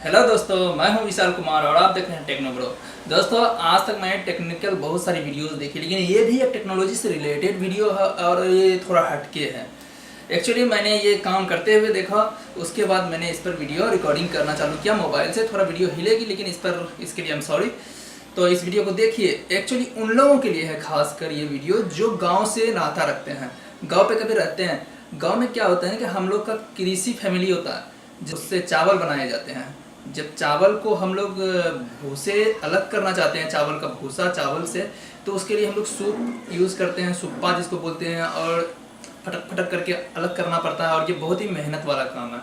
Hello दोस्तों, मैं हूं विशाल कुमार और आप देख रहे हैं टेक्नो ब्रो। दोस्तों, आज तक मैंने टेक्निकल बहुत सारी वीडियोस देखी, लेकिन ये भी एक टेक्नोलॉजी से रिलेटेड वीडियो है और ये थोड़ा हटके है। एक्चुअली मैंने ये काम करते हुए देखा, उसके बाद मैंने इस पर वीडियो रिकॉर्डिंग करना चालू किया। मोबाइल से थोड़ा वीडियो हिलेगी, लेकिन इसके लिए आई एम सॉरी। तो इस वीडियो को देखिए। एक्चुअली उन लोगों के लिए है खासकर ये वीडियो जो गाँव से नाता रखते हैं, गाँव पे कभी रहते हैं। गाँव में क्या होता है कि हम लोग का कृषि फैमिली होता है, जिससे चावल बनाए जाते हैं। जब चावल को हम लोग भूसे अलग करना चाहते हैं, चावल का भूसा चावल से, तो उसके लिए हम लोग सूप यूज़ करते हैं, सुप्पा जिसको बोलते हैं, और फटक फटक करके अलग करना पड़ता है और ये बहुत ही मेहनत वाला काम है।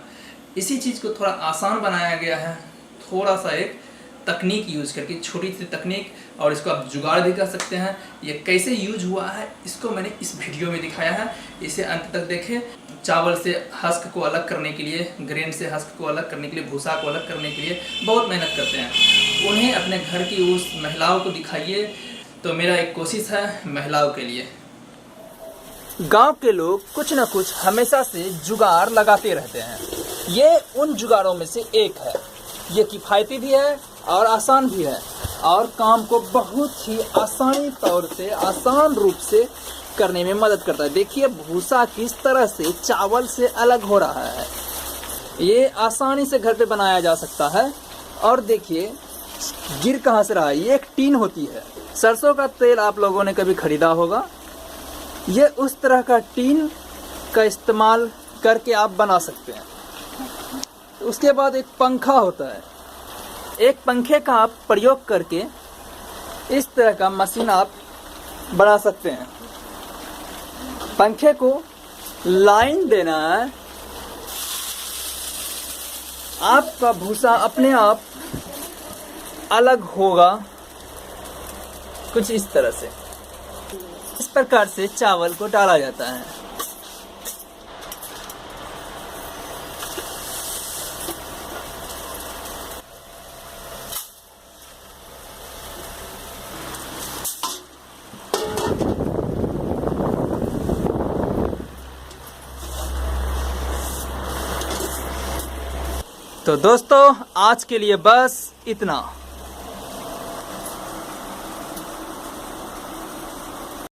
इसी चीज़ को थोड़ा आसान बनाया गया है, थोड़ा सा एक तकनीक यूज़ करके, छोटी सी तकनीक, और इसको आप जुगाड़ भी कर सकते हैं। ये कैसे यूज हुआ है इसको मैंने इस वीडियो में दिखाया है, इसे अंत तक देखें। चावल से हस्क को अलग करने के लिए, ग्रेन से हस्क को अलग करने के लिए, भूसा को अलग करने के लिए बहुत मेहनत करते हैं। उन्हें अपने घर की उस महिलाओं को दिखाइए। तो मेरा एक कोशिश है महिलाओं के लिए। गांव के लोग कुछ न कुछ हमेशा से जुगाड़ लगाते रहते हैं। ये उन जुगाड़ों में से एक है। ये किफ़ायती भी है और आसान भी है, और काम को बहुत ही आसानी तौर से, आसान रूप से करने में मदद करता है। देखिए भूसा किस तरह से चावल से अलग हो रहा है। ये आसानी से घर पे बनाया जा सकता है। और देखिए गिर कहाँ से रहा है, ये एक टीन होती है। सरसों का तेल आप लोगों ने कभी खरीदा होगा। ये उस तरह का टीन का इस्तेमाल करके आप बना सकते हैं। उसके बाद एक पंखा होता है। एक पंखे का आप प्रयोग करके इस तरह का मशीन आप बना सकते हैं। पंखे को लाइन देना है, आपका भूसा अपने आप अलग होगा, कुछ इस तरह से। इस प्रकार से चावल को डाला जाता है। तो दोस्तों, आज के लिए बस इतना।